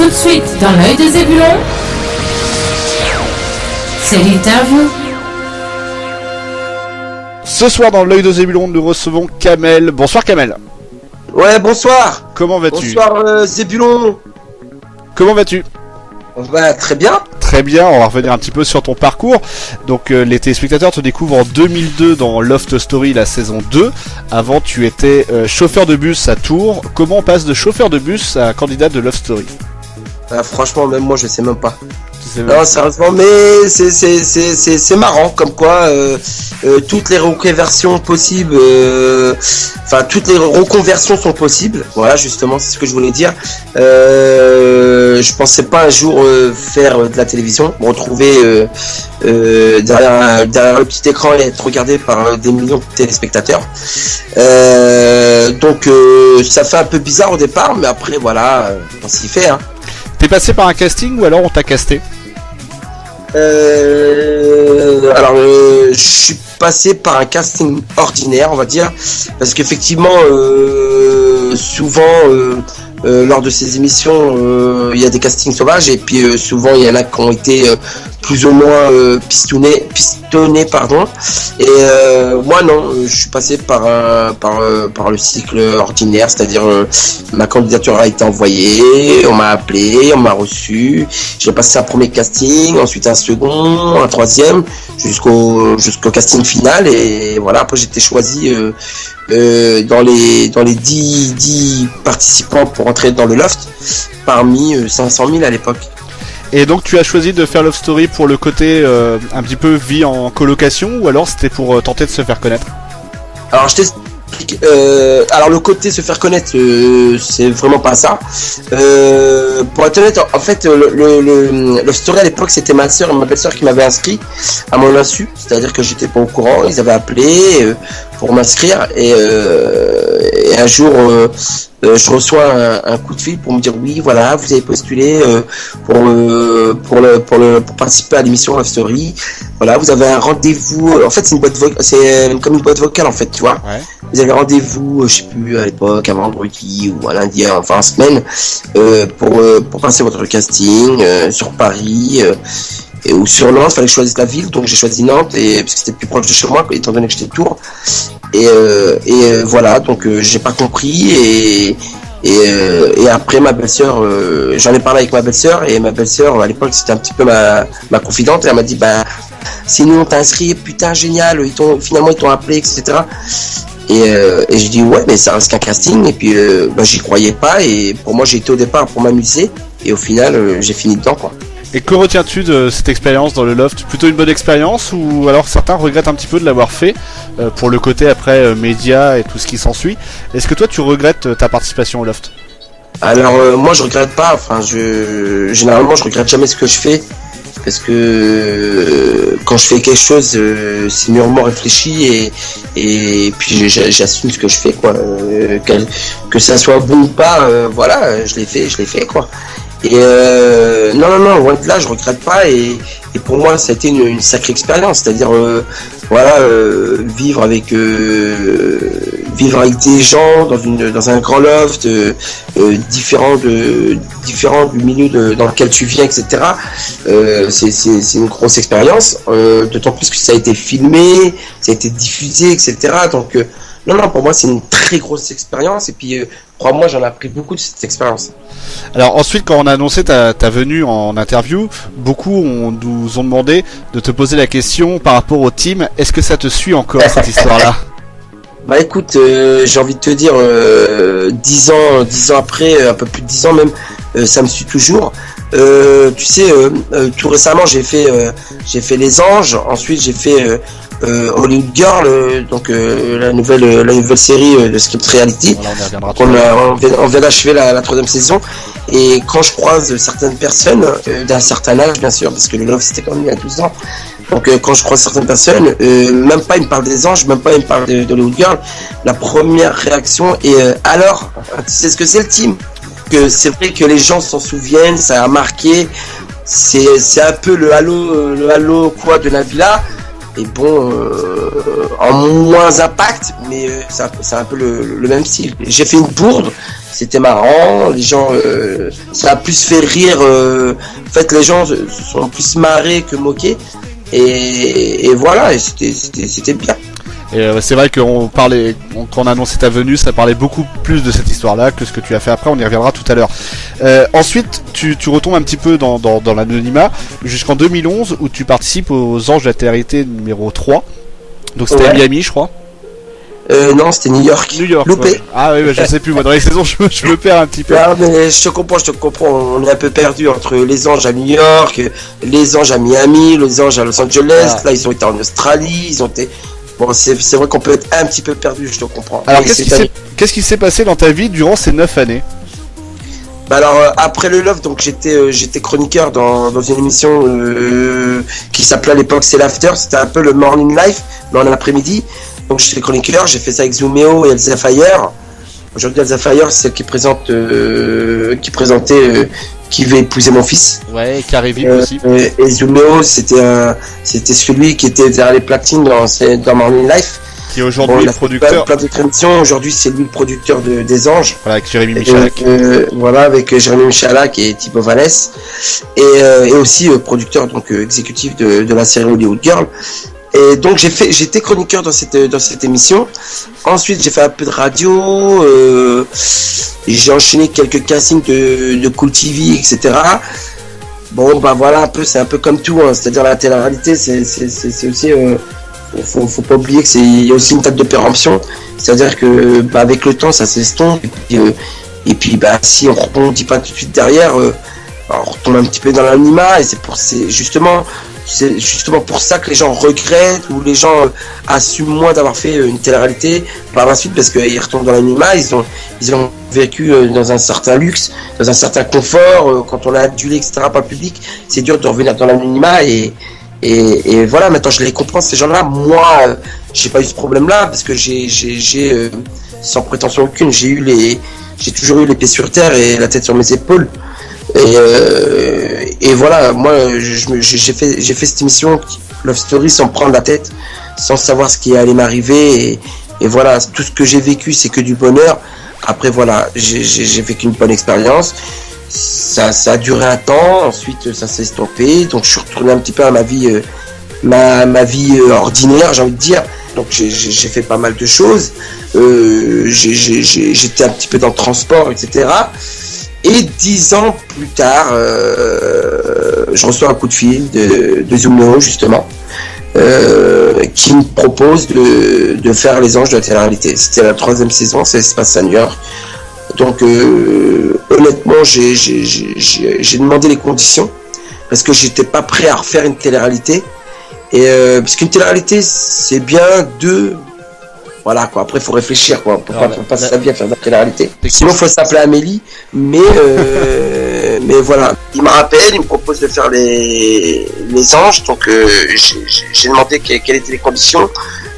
Tout de suite, dans l'œil de Zébulon, c'est l'interview. Ce soir, dans l'œil de Zébulon, nous recevons Kamel. Bonsoir Kamel. Ouais, bonsoir. Comment vas-tu ? Bonsoir Zébulon. Comment vas-tu ? Bah, très bien. Très bien, on va revenir un petit peu sur ton parcours. Donc les téléspectateurs te découvrent en 2002 dans Loft Story, la saison 2. Avant, tu étais chauffeur de bus à Tours. Comment on passe de chauffeur de bus à candidat de Loft Story ? Franchement, même moi, je sais même pas. C'est Non, sérieusement, mais c'est marrant, comme quoi toutes les reconversions possibles, toutes les reconversions sont possibles. Voilà, justement, c'est ce que je voulais dire. Je pensais pas un jour faire de la télévision, me retrouver derrière le petit écran et être regardé par des millions de téléspectateurs. Donc ça fait un peu bizarre au départ, mais après voilà, on s'y fait. Hein. T'es passé par un casting ou alors on t'a casté ? Je suis passé par un casting ordinaire, on va dire, parce qu'effectivement, souvent, lors de ces émissions, il y a des castings sauvages, et puis souvent il y en a qui ont été plus ou moins pistonnés, et moi non, je suis passé par le cycle ordinaire, c'est-à-dire ma candidature a été envoyée, on m'a appelé, on m'a reçu, j'ai passé un premier casting, ensuite un second, un troisième, jusqu'au casting final, et voilà, après j'ai été choisi dans les 10 participants pour entrer dans le loft, parmi 500 000 à l'époque. Et donc tu as choisi de faire Love Story pour le côté un petit peu vie en colocation, ou alors c'était pour tenter de se faire connaître ? Alors je t'explique, alors le côté se faire connaître, c'est vraiment pas ça. Pour être honnête, en fait le Love Story à l'époque c'était ma soeur et ma belle-sœur qui m'avaient inscrit à mon insu, c'est-à-dire que j'étais pas au courant, ils avaient appelé pour m'inscrire, et un jour je reçois un coup de fil pour me dire oui, voilà, vous avez postulé pour participer à l'émission Love Story. Voilà, vous avez un rendez-vous. En fait, c'est comme une boîte vocale en fait, tu vois. Ouais. Vous avez rendez-vous, je sais plus à l'époque, un vendredi ou un lundi, enfin en semaine, pour passer votre casting sur Paris. Ou sur Nantes, il fallait que je choisisse la ville, donc j'ai choisi Nantes, parce que c'était plus proche de chez moi, étant donné que j'étais de Tours. Et voilà, donc j'ai pas compris, et après ma belle-sœur, j'en ai parlé avec ma belle-sœur, et ma belle-sœur à l'époque c'était un petit peu ma confidente, et elle m'a dit si nous on t'a inscrit, putain génial, finalement ils t'ont appelé, etc. Et j'ai dit ouais, mais ça reste qu'un casting, et puis j'y croyais pas, et pour moi j'ai été au départ pour m'amuser, et au final j'ai fini dedans quoi. Et que retiens-tu de cette expérience dans le loft ? Plutôt une bonne expérience, ou alors certains regrettent un petit peu de l'avoir fait pour le côté après média et tout ce qui s'ensuit. Est-ce que toi tu regrettes ta participation au loft ? Alors moi je regrette pas, généralement je regrette jamais ce que je fais, parce que quand je fais quelque chose c'est mûrement réfléchi, et puis j'assume ce que je fais quoi, que ça soit bon ou pas, voilà, je l'ai fait quoi. Et non, loin de là, je regrette pas, et pour moi ça a été une sacrée expérience, c'est-à-dire vivre avec des gens dans un grand loft, différent du milieu dans lequel tu viens, etc. C'est une grosse expérience, d'autant plus que ça a été filmé, ça a été diffusé, etc. Donc non, pour moi c'est une très grosse expérience, et puis crois-moi, j'en ai appris beaucoup de cette expérience. Alors ensuite, quand on a annoncé ta venue en interview, beaucoup nous ont demandé de te poser la question par rapport au team. Est-ce que ça te suit encore cette histoire-là ? Bah écoute, j'ai envie de te dire, 10 ans après, un peu plus de 10 ans même, ça me suit toujours. Tu sais, tout récemment j'ai fait Les Anges, ensuite j'ai fait Hollywood Girl, donc la nouvelle série de script reality. On vient d'achever la 3e saison, et quand je croise certaines personnes d'un certain âge, bien sûr, parce que le Love c'était quand même il y a 12 ans, donc quand je croise certaines personnes, même pas ils me parlent des Anges, même pas ils me parlent de Hollywood Girl, la première réaction est alors, tu sais ce que c'est le team ? Que c'est vrai que les gens s'en souviennent, ça a marqué, c'est un peu le halo quoi de Nabila, et bon, en moins impact, mais c'est un peu le même style. J'ai fait une bourde, c'était marrant, les gens, ça a plus fait rire, en fait les gens se sont plus marrés que moqués, et voilà, et c'était bien. Et c'est vrai qu'on parlait, quand on a annoncé ta venue, ça parlait beaucoup plus de cette histoire-là que ce que tu as fait après, on y reviendra tout à l'heure. Ensuite, tu retombes un petit peu dans l'anonymat, jusqu'en 2011, où tu participes aux Anges de la Télé-Réalité numéro 3. Donc c'était à Miami, je crois. Non, c'était New York. Loupé. Ouais. Ah oui, je sais plus, moi dans les saisons je me perds un petit peu. Ah, mais je te comprends, on est un peu perdu entre les Anges à New York, les Anges à Miami, les Anges à Los Angeles, là ils ont été en Australie, ils ont été... Bon, c'est vrai qu'on peut être un petit peu perdu, je te comprends. Alors qu'est-ce qui s'est passé dans ta vie durant ces 9 années? Bah alors après le Love, donc j'étais chroniqueur dans une émission qui s'appelait à l'époque C'est l'After, c'était un peu le Morning Life, mais en après-midi. Donc j'étais chroniqueur, j'ai fait ça avec Zooméo et Elsa Fayer. Aujourd'hui Elsa Fayer, c'est celle qui présentait Qui veut épouser mon fils. Ouais, Carré Vip aussi. Et Zooméo, c'était celui qui était derrière les platines dans Morning Life. Qui est aujourd'hui le producteur. Plein d'autres émissions. Aujourd'hui, c'est lui le producteur des Anges. Voilà, avec Jérémy Michalak. Voilà, avec Jérémy Michalak et Thibaut Vallès. Et aussi producteur, donc exécutif de la série Hollywood Girl. Et donc j'étais chroniqueur dans cette émission. Ensuite j'ai fait un peu de radio, j'ai enchaîné quelques castings de Cool TV, etc. Bon bah voilà, c'est un peu comme tout, hein. C'est-à-dire la télé-réalité, c'est aussi faut pas oublier que il y a aussi une date de péremption. C'est-à-dire que bah, avec le temps ça s'estompe et puis bah si on rebondit pas tout de suite derrière, on retombe un petit peu dans l'anonymat, et c'est justement pour ça que les gens regrettent, ou les gens assument moins d'avoir fait une télé-réalité par la suite, parce qu'ils retombent dans l'anonymat, ils ont vécu dans un certain luxe, dans un certain confort, quand on l'a adulé, etc. par le public, c'est dur de revenir dans l'anonymat, et voilà, maintenant je les comprends, ces gens-là. Moi, j'ai pas eu ce problème-là, parce que j'ai sans prétention aucune, j'ai toujours eu les pieds sur terre et la tête sur mes épaules. Et voilà, moi j'ai fait cette émission Love Story sans prendre la tête, sans savoir ce qui allait m'arriver, et voilà, tout ce que j'ai vécu c'est que du bonheur. Après voilà, j'ai vécu une bonne expérience, ça a duré un temps, ensuite ça s'est estompé, donc je suis retourné un petit peu à ma vie ma vie ordinaire, j'ai envie de dire. Donc j'ai fait pas mal de choses, j'étais un petit peu dans le transport, etc. Et 10 ans plus tard, je reçois un coup de fil de Zooméo, justement, qui me propose de faire Les Anges de la télé-réalité. C'était la 3e saison, ça se passe à New York. Donc honnêtement, j'ai demandé les conditions, parce que j'étais pas prêt à refaire une télé-réalité. Et parce qu'une télé-réalité, c'est bien voilà quoi, après il faut réfléchir quoi, faut pas sa vie à faire de la télé-réalité. Sinon il faut s'appeler Amélie, mais voilà. Il me rappelle, il me propose de faire les Anges, donc j'ai demandé quelles étaient les conditions.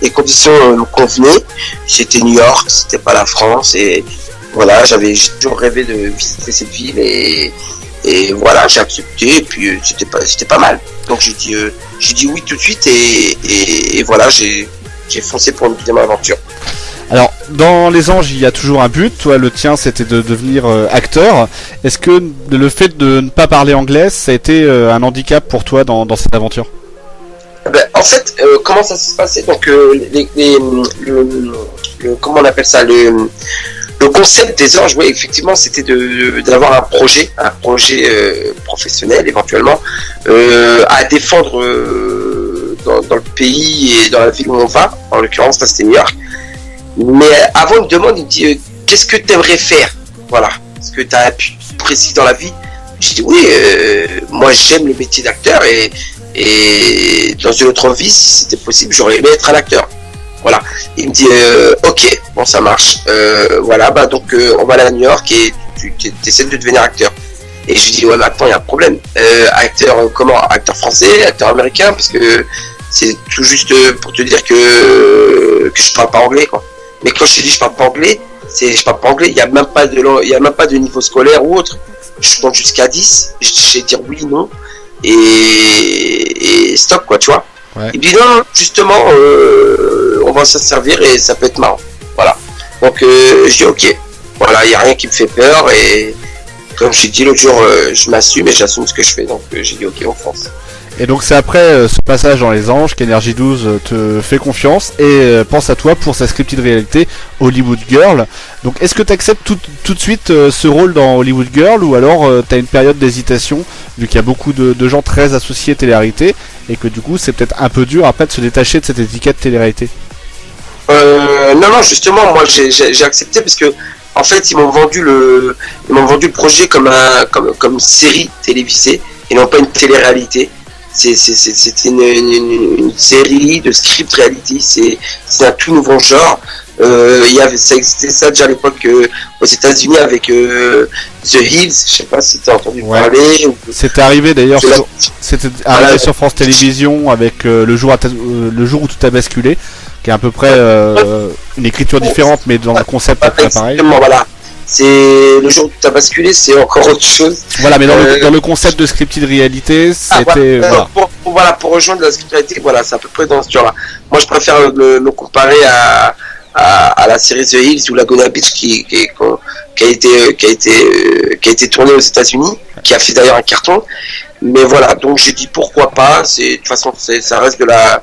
Les conditions me convenaient, c'était New York, c'était pas la France, et voilà, j'ai toujours rêvé de visiter cette ville, et voilà, j'ai accepté, et puis c'était pas mal. Donc j'ai dit oui tout de suite, et voilà, j'ai foncé pour une deuxième aventure. Alors, dans Les Anges, il y a toujours un but. Toi, le tien, c'était de devenir acteur. Est-ce que le fait de ne pas parler anglais, ça a été un handicap pour toi dans cette aventure? En fait, comment ça s'est passé? Donc, comment on appelle ça, le concept des Anges, oui, effectivement, c'était d'avoir un projet professionnel, éventuellement, à défendre dans le pays et dans la ville où on va. En l'occurrence, ça c'était New York. Mais avant, il me demande, il me dit qu'est-ce que tu aimerais faire? Voilà. Est-ce que tu as un but précis dans la vie? Je dis oui, moi j'aime le métier d'acteur, et dans une autre vie, si c'était possible, j'aurais aimé être un acteur. Voilà. Il me dit ok, bon ça marche. Voilà, bah donc on va aller à New York et tu essaies de devenir acteur. Et je dis ouais, mais attends, il y a un problème. Acteur comment? Acteur français, acteur américain, parce que c'est tout juste pour te dire que je parle pas anglais quoi. Mais quand je te dis je parle pas anglais, je parle pas anglais, il y a même pas de niveau scolaire ou autre. Je compte jusqu'à 10, je sais dire oui, non, et stop quoi, tu vois. Ouais. Il me dit non, justement, on va s'en servir et ça peut être marrant. Voilà. Donc je dis ok. Voilà, il n'y a rien qui me fait peur et comme j'ai dit l'autre jour, je m'assume et j'assume ce que je fais, donc j'ai dit ok, on fonce. Et donc c'est après ce passage dans les anges qu'Energy 12 te fait confiance et pense à toi pour sa scripted réalité Hollywood Girl. Donc est-ce que tu acceptes tout de suite ce rôle dans Hollywood Girl ou alors tu as une période d'hésitation vu qu'il y a beaucoup de gens très associés télé-réalité et que du coup c'est peut-être un peu dur après de se détacher de cette étiquette télé-réalité? Non, justement, moi j'ai accepté parce que en fait ils m'ont vendu le projet comme série télévisée et non pas une télé-réalité. C'était une série de script reality, c'est un tout nouveau genre. Ça existait ça déjà à l'époque aux États-Unis avec The Hills, je sais pas si tu as entendu parler. C'était arrivé d'ailleurs sur France Télévisions avec le jour où tout a basculé, qui est à peu près une écriture différente mais dans le concept à peu près pareil. Voilà. C'est le jour où tu as basculé, c'est encore autre chose. Voilà, mais dans le concept de scripted réalité, c'était pour rejoindre la scripted réalité, voilà, c'est à peu près dans ce genre-là. Moi, je préfère le comparer à la série The Hills ou Laguna Beach qui a été tournée aux États-Unis, qui a fait d'ailleurs un carton. Mais voilà, donc j'ai dit pourquoi pas. De toute façon, ça reste de la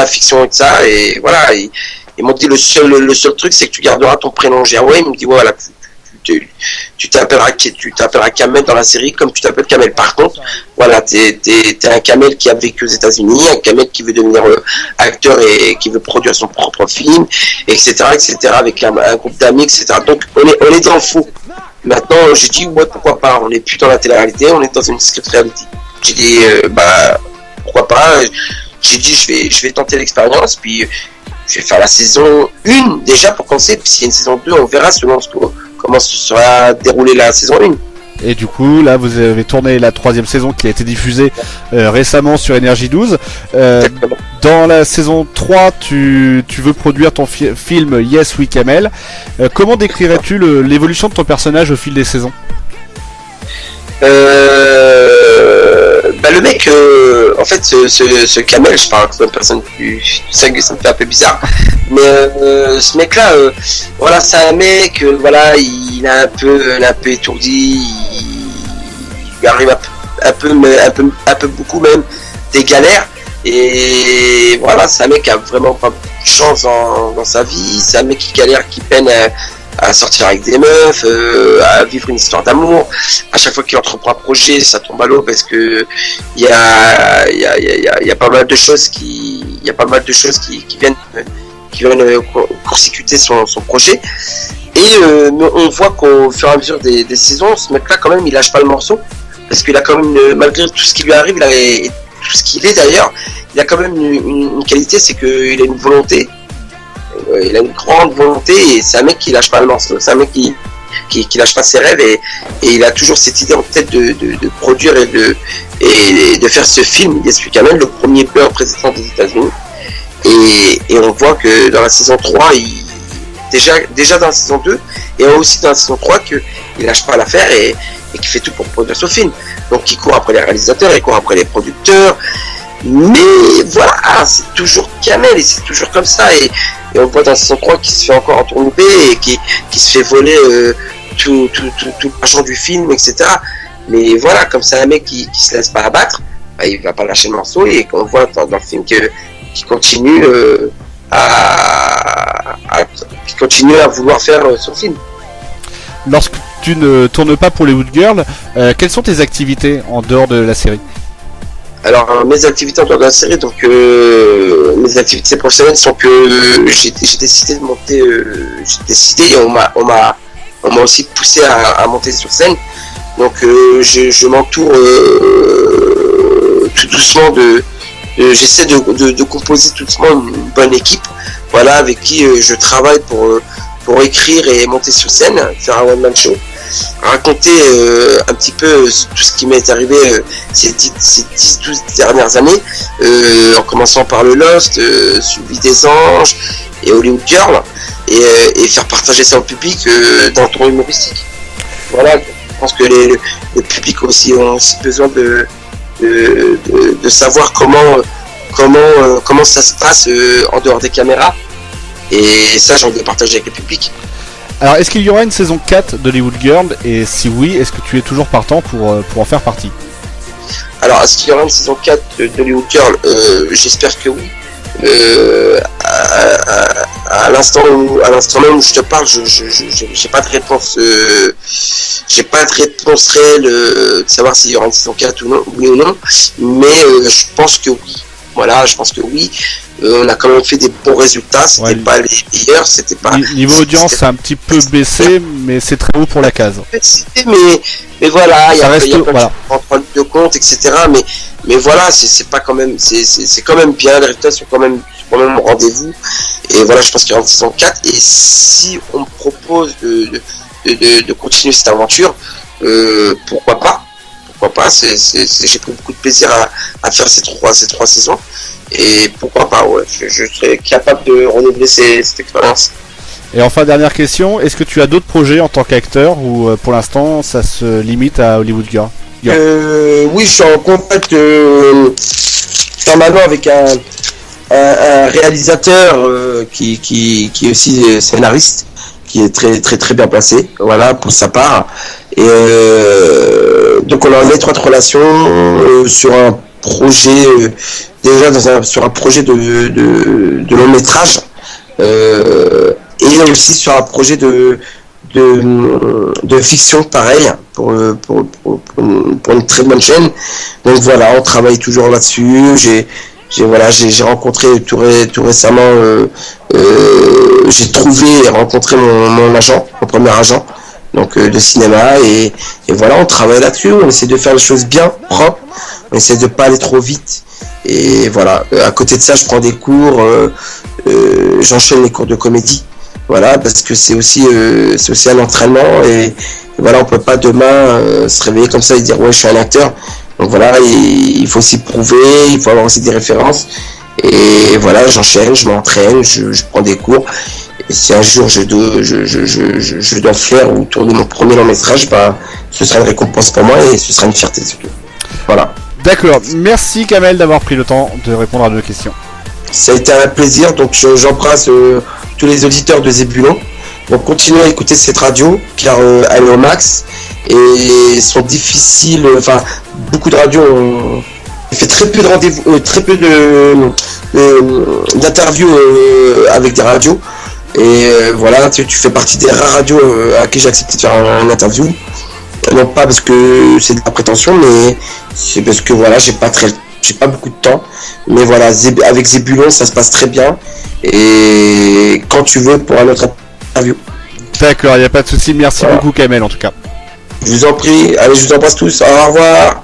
fiction et de ça, et voilà. Ils m'ont dit le seul truc c'est que tu garderas ton prénom. J'ai il me dit voilà, tu t'appelleras Kamel dans la série comme tu t'appelles Kamel. Par contre, voilà, t'es un Kamel qui a vécu aux États-Unis, un Kamel qui veut devenir acteur et qui veut produire son propre film, etc., avec un groupe d'amis, etc. Donc on est dans le faux. Maintenant, j'ai dit ouais, pourquoi pas. On n'est plus dans la télé-réalité, on est dans une script reality. J'ai dit pourquoi pas. J'ai dit je vais tenter l'expérience, puis je vais faire la saison 1 déjà pour commencer, puis s'il y a une saison 2, on verra selon comment se sera déroulée la saison 1. Et du coup, là, vous avez tourné la 3e saison qui a été diffusée récemment sur Énergie 12. Dans la saison 3, tu veux produire ton film Yes We Kamel. Comment décrirais-tu l'évolution de ton personnage au fil des saisons? Le mec, en fait, ce Kamel, je parle comme une personne plus ça me fait un peu bizarre, mais ce mec-là, voilà, c'est un mec, voilà, il est un peu étourdi, il arrive un peu beaucoup même des galères, et voilà, c'est un mec qui a vraiment pas beaucoup de chance dans sa vie, c'est un mec qui galère, qui peine à sortir avec des meufs, à vivre une histoire d'amour. À chaque fois qu'il entreprend un projet, ça tombe à l'eau parce que il y a pas mal de choses qui viennent court-circuiter son projet. Et on voit qu'au fur et à mesure des saisons, ce mec-là quand même, il lâche pas le morceau parce qu'il a quand même, malgré tout ce qui lui arrive, et tout ce qu'il est d'ailleurs, il a quand même une qualité, c'est qu'il a une volonté. Il a une grande volonté et c'est un mec qui lâche pas le morceau, c'est un mec qui lâche pas ses rêves et il a toujours cette idée en tête de produire et de faire ce film Yes We Kamel, le premier beurre président des États-Unis, et on voit que dans la saison 3 déjà dans la saison 2 et aussi dans la saison 3 qu'il lâche pas l'affaire et qu'il fait tout pour produire ce film, donc il court après les réalisateurs, il court après les producteurs, mais voilà, c'est toujours Kamel et c'est toujours comme ça, et on voit dans la saison 3 qui se fait encore entourlouper et qui se fait voler tout l'argent du film, etc. Mais voilà, comme c'est un mec qui se laisse pas abattre, il va pas lâcher le morceau, et qu'on voit dans le film qui continue à vouloir faire son film. Lorsque tu ne tournes pas pour les Hollywood Girls, quelles sont tes activités en dehors de la série? Alors mes activités en dehors de la série, donc mes activités professionnelles sont que j'ai décidé de monter, et on m'a aussi poussé à monter sur scène, donc je m'entoure tout doucement j'essaie de composer tout doucement une bonne équipe, voilà, avec qui je travaille pour écrire et monter sur scène, faire un one man show, raconter un petit peu tout ce qui m'est arrivé ces 10-12 dernières années, en commençant par le Lost, suivi des Anges et Hollywood Girl, et faire partager ça au public dans le ton humoristique. Voilà, je pense que le public aussi ont aussi besoin de savoir comment ça se passe en dehors des caméras, et ça j'ai envie de partager avec le public. Alors, est-ce qu'il y aura une saison 4 d'Hollywood Girl? Et si oui, est-ce que tu es toujours partant pour en faire partie? Alors, est-ce qu'il y aura une saison 4 d'Hollywood Girl? J'espère que oui. À l'instant même où je te parle, j'ai pas de réponse. J'ai pas de réponse réelle de savoir s'il y aura une saison 4 ou non, oui ou non. Mais je pense que oui. Voilà, je pense que oui. On a quand même fait des bons résultats. C'était pas les meilleurs. C'était pas. Niveau audience, c'est un petit peu baissé, mais c'est très haut pour la case. Mais voilà, il y a plein de compte, etc. Mais voilà, c'est pas quand même, c'est quand même bien. Les résultats sont quand même au rendez-vous. Et voilà, je pense qu'il y aura une saison 4. Et si on me propose de continuer cette aventure, pourquoi pas? J'ai pris beaucoup de plaisir à faire ces trois saisons. Et pourquoi pas, ouais, je serais capable de renouveler cette expérience. Et enfin, dernière question, est-ce que tu as d'autres projets en tant qu'acteur ou pour l'instant ça se limite à Hollywood Girl? Oui, je suis en contact permanent avec un réalisateur qui est aussi scénariste, qui est très très très bien placé, voilà, pour sa part. Et donc on a une étroite relation sur un projet, sur un projet de long métrage, et aussi sur un projet de fiction pareil pour une très bonne chaîne. Donc voilà, on travaille toujours là-dessus. J'ai rencontré tout récemment, j'ai trouvé et rencontré mon premier agent, donc de cinéma, et voilà, on travaille là-dessus. On essaie de faire les choses bien, propre. On essaie de pas aller trop vite. Et voilà, à côté de ça, je prends des cours, j'enchaîne les cours de comédie. Voilà, parce que c'est aussi un entraînement, et voilà, on peut pas demain se réveiller comme ça et dire ouais, je suis un acteur. Donc voilà, il faut aussi prouver, il faut avoir aussi des références. Et voilà, j'enchaîne, je m'entraîne, je prends des cours. Et si un jour je dois faire ou tourner mon premier long métrage, bah, ce sera une récompense pour moi et ce sera une fierté surtout. Voilà. D'accord, merci Kamel d'avoir pris le temps de répondre à nos questions. Ça a été un plaisir, donc j'embrasse tous les auditeurs de Zébulon. Donc continuez à écouter cette radio, car elle est au max et sont difficiles. Enfin, beaucoup de radios ont fait très peu de rendez-vous, très peu d'interviews avec des radios. Et voilà, tu fais partie des rares radios à qui j'ai accepté de faire une interview. Non pas parce que c'est de la prétention, mais c'est parce que voilà, j'ai pas beaucoup de temps. Mais voilà, avec Zébulon, ça se passe très bien. Et quand tu veux pour un autre interview. D'accord, il n'y a pas de souci. Merci beaucoup Kamel en tout cas. Je vous en prie. Allez, je vous embrasse tous. Au revoir.